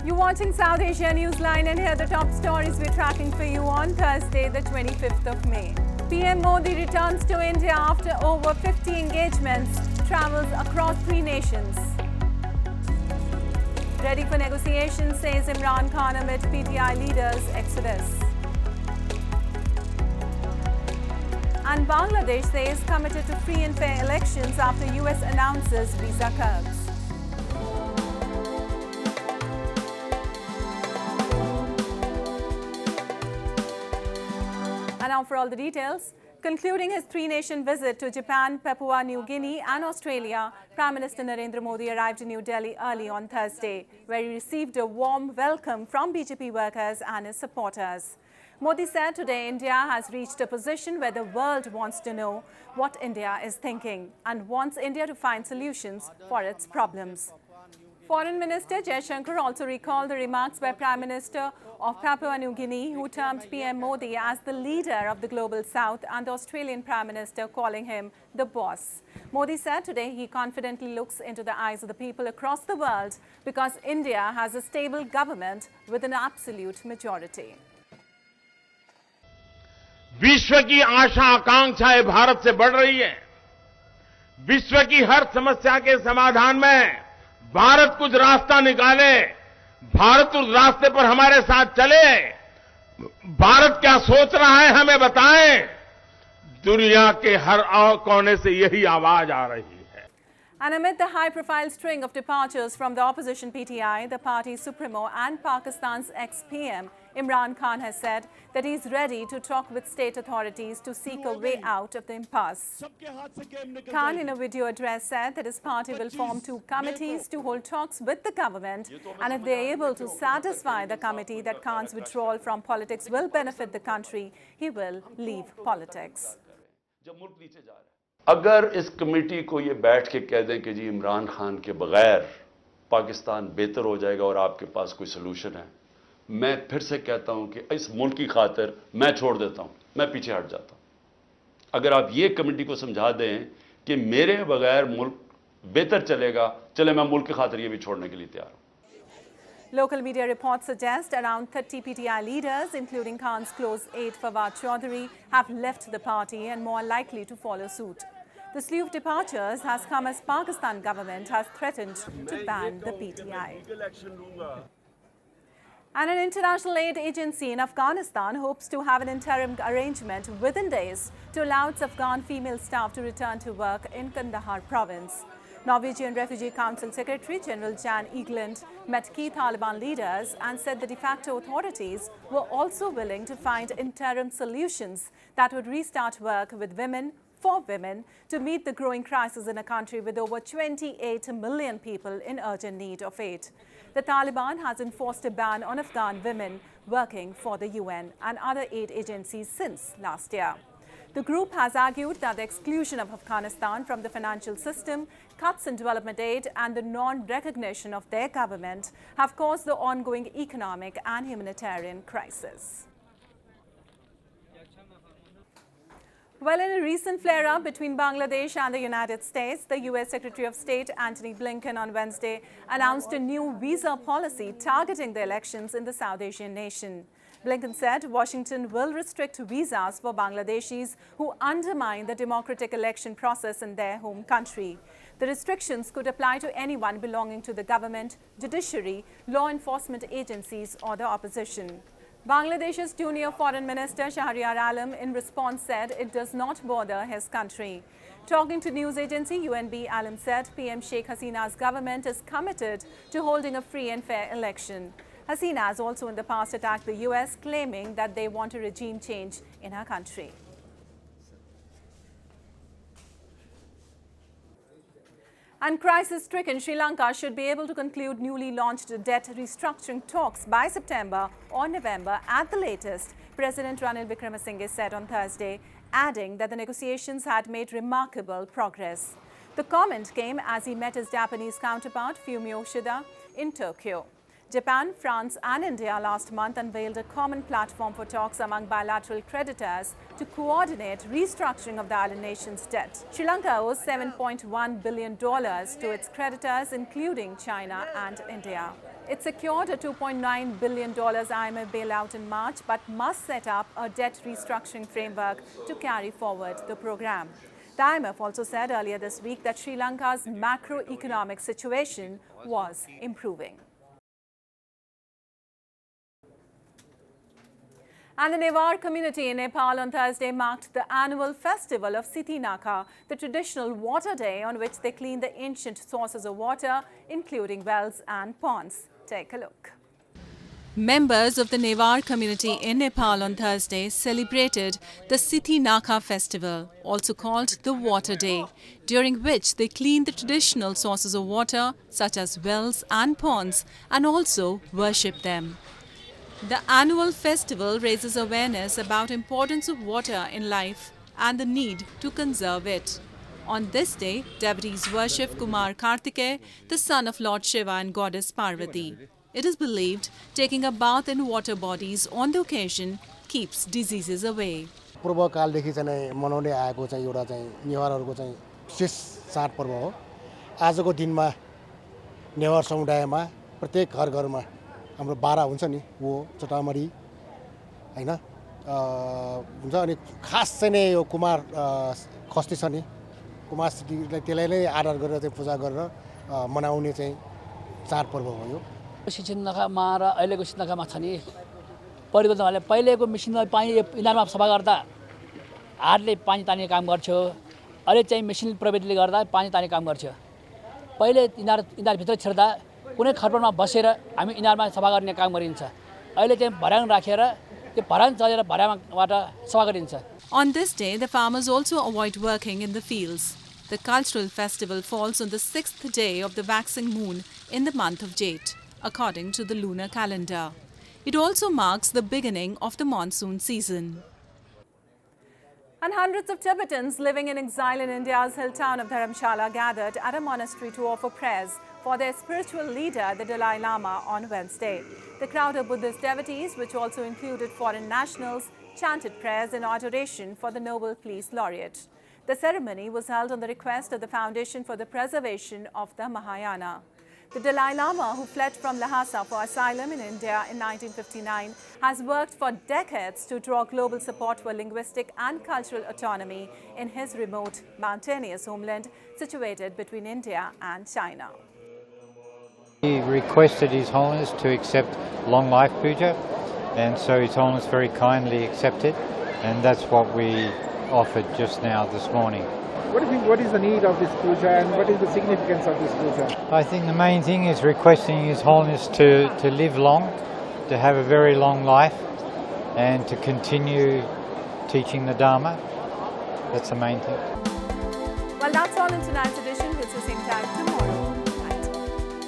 You're watching South Asia Newsline, and here are the top stories we're tracking for you on Thursday, the 25th of May. PM Modi returns to India after over 50 engagements, travels across 3 nations. Ready for negotiations, says Imran Khan amid PTI leaders' exodus. And Bangladesh says committed to free and fair elections after US announces visa curbs. And now for all the details. Concluding his 3-nation visit to Japan, Papua New Guinea and Australia, Prime Minister Narendra Modi arrived in New Delhi early on Thursday, where he received a warm welcome from BJP workers and his supporters. Modi said today India has reached a position where the world wants to know what India is thinking and wants India to find solutions for its problems. Foreign Minister Jaishankar also recalled the remarks by Prime Minister of Papua New Guinea, who termed PM Modi as the leader of the global south, and the Australian Prime Minister calling him the boss. Modi said today he confidently looks into the eyes of the people across the world because India has a stable government with an absolute majority. विश्व की आशा आकांक्षाएं भारत से बढ़ रही है। विश्व की हर समस्या के समाधान में भारत कुछ रास्ता निकाले, भारत उस रास्ते पर हमारे साथ चले। भारत क्या सोच रहा है हमें बताएं। दुनिया के हर कोने से यही आवाज आ रही है। And amid the high-profile string of departures from the opposition PTI, the party's supremo and Pakistan's ex-PM, Imran Khan has said that he is ready to talk with state authorities to seek a way out of the impasse. Khan, in a video address, said that his party will form 2 committees to hold talks with the government, and if they are able to satisfy the committee that Khan's withdrawal from politics will benefit the country, he will leave politics. अगर इस committee को ये बैठ के कह दें कि जी इमरान खान के बगैर पाकिस्तान बेहतर हो जाएगा और आपके पास कोई सलूशन है, मैं फिर से कहता हूं कि इस मुल्क की खातिर मैं छोड़ देता हूं, मैं पीछे हट जाता हूं। अगर आप ये कमेटी को समझा दें कि मेरे बगैर मुल्क बेहतर चलेगा, चले मैं मुल्क की खातिर ये भी छोड़ने के लिए तैयार हूं। Local media reports suggest around 30 PTI leaders, including Khan's close aide Fawad Chaudhary, have left the party and more likely to follow suit. The slew of departures has come as Pakistan government has threatened to ban the PTI. And an international aid agency in Afghanistan hopes to have an interim arrangement within days to allow its Afghan female staff to return to work in Kandahar province. Norwegian Refugee Council Secretary General Jan Egeland met key Taliban leaders and said the de facto authorities were also willing to find interim solutions that would restart work with women, for women, to meet the growing crisis in a country with over 28 million people in urgent need of aid. The Taliban has enforced a ban on Afghan women working for the UN and other aid agencies since last year. The group has argued that the exclusion of Afghanistan from the financial system, cuts in development aid and the non-recognition of their government have caused the ongoing economic and humanitarian crisis. Well, in a recent flare-up between Bangladesh and the United States, the U.S. Secretary of State Antony Blinken on Wednesday announced a new visa policy targeting the elections in the South Asian nation. Blinken said Washington will restrict visas for Bangladeshis who undermine the democratic election process in their home country. The restrictions could apply to anyone belonging to the government, judiciary, law enforcement agencies or the opposition. Bangladesh's junior foreign minister Shahriar Alam in response said it does not bother his country. Talking to news agency UNB, Alam said PM Sheikh Hasina's government is committed to holding a free and fair election. Hasina has also in the past attacked the US, claiming that they want a regime change in her country. And crisis-stricken Sri Lanka should be able to conclude newly launched debt restructuring talks by September or November at the latest, President Ranil Wickremesinghe said on Thursday, adding that the negotiations had made remarkable progress. The comment came as he met his Japanese counterpart, Fumio Kishida, in Tokyo. Japan, France and India last month unveiled a common platform for talks among bilateral creditors to coordinate restructuring of the island nation's debt. Sri Lanka owes $7.1 billion to its creditors, including China and India. It secured a $2.9 billion IMF bailout in March, but must set up a debt restructuring framework to carry forward the program. The IMF also said earlier this week that Sri Lanka's macroeconomic situation was improving. And the Newar community in Nepal on Thursday marked the annual festival of Sithi Nakha, the traditional water day on which they clean the ancient sources of water, including wells and ponds. Take a look. Members of the Newar community in Nepal on Thursday celebrated the Sithi Nakha festival, also called the Water Day, during which they clean the traditional sources of water such as wells and ponds and also worship them. The annual festival raises awareness about importance of water in life and the need to conserve it. On this day, devotees worship Kumar Kartikeya, the son of Lord Shiva and goddess Parvati. It is believed taking a bath in water bodies on the occasion keeps diseases away. पूर्व कालदेखि चाहिँ मनाउँदै आएको चाहिँ एउटा चाहिँ नेवारहरूको चाहिँ विशेष चाड पर्व हो। आजको दिनमा नेवार समुदायमा प्रत्येक घर-घरमा हाम्रो बारा हुन्छ नि वो चटामरी हैन हुन्छ अनि खास चाहिँ नै यो कुमार खस्ती छ नि कुमार सिटीलाई त्यसलाई नै आदर गरेर चाहिँ पूजा गरेर मनाउने चाहिँ चाड पर्व हो यो। सिथी नखामा र अहिलेको सिथी नखामा छ नि परिवर्तन भएले पहिलेको मेसिनमा पानी इनारमा सफा गर्दा हातले पानी तान्ने काम गर्थ्यो अहिले चाहिँ मेसिन प्रविधिले गर्दा पानी तान्ने काम गर्थ्यो। पहिले इनार भित्र छिर्दा कुनै खरपनमा बसेर हामी इनारमा सफा गर्ने काम गरिन्छ अहिले चाहिँ भर्याङ राखेर त्यो भर्याङ चलेर भर्याङबाट सफा गरिन्छ। On this day, the farmers also avoid working in the fields. The cultural festival falls on the 6th day of the waxing moon in the month of Jait, according to the lunar calendar. It also marks the beginning of the monsoon season. And hundreds of Tibetans living in exile in India's hill town of Dharamshala gathered at a monastery to offer prayers for their spiritual leader, the Dalai Lama, on Wednesday. The crowd of Buddhist devotees, which also included foreign nationals, chanted prayers in adoration for the Nobel Peace laureate. The ceremony was held on the request of the Foundation for the Preservation of the Mahayana. The Dalai Lama, who fled from Lhasa for asylum in India in 1959, has worked for decades to draw global support for linguistic and cultural autonomy in his remote, mountainous homeland situated between India and China. He requested His Holiness to accept long life puja, and so His Holiness very kindly accepted, and that's what we offered just now this morning. What do you think, what is the need of this puja and what is the significance of this puja? I think the main thing is requesting His Holiness to live long, to have a very long life, and to continue teaching the Dharma. That's the main thing. Well, that's all in tonight's edition. We'll see you same time tomorrow.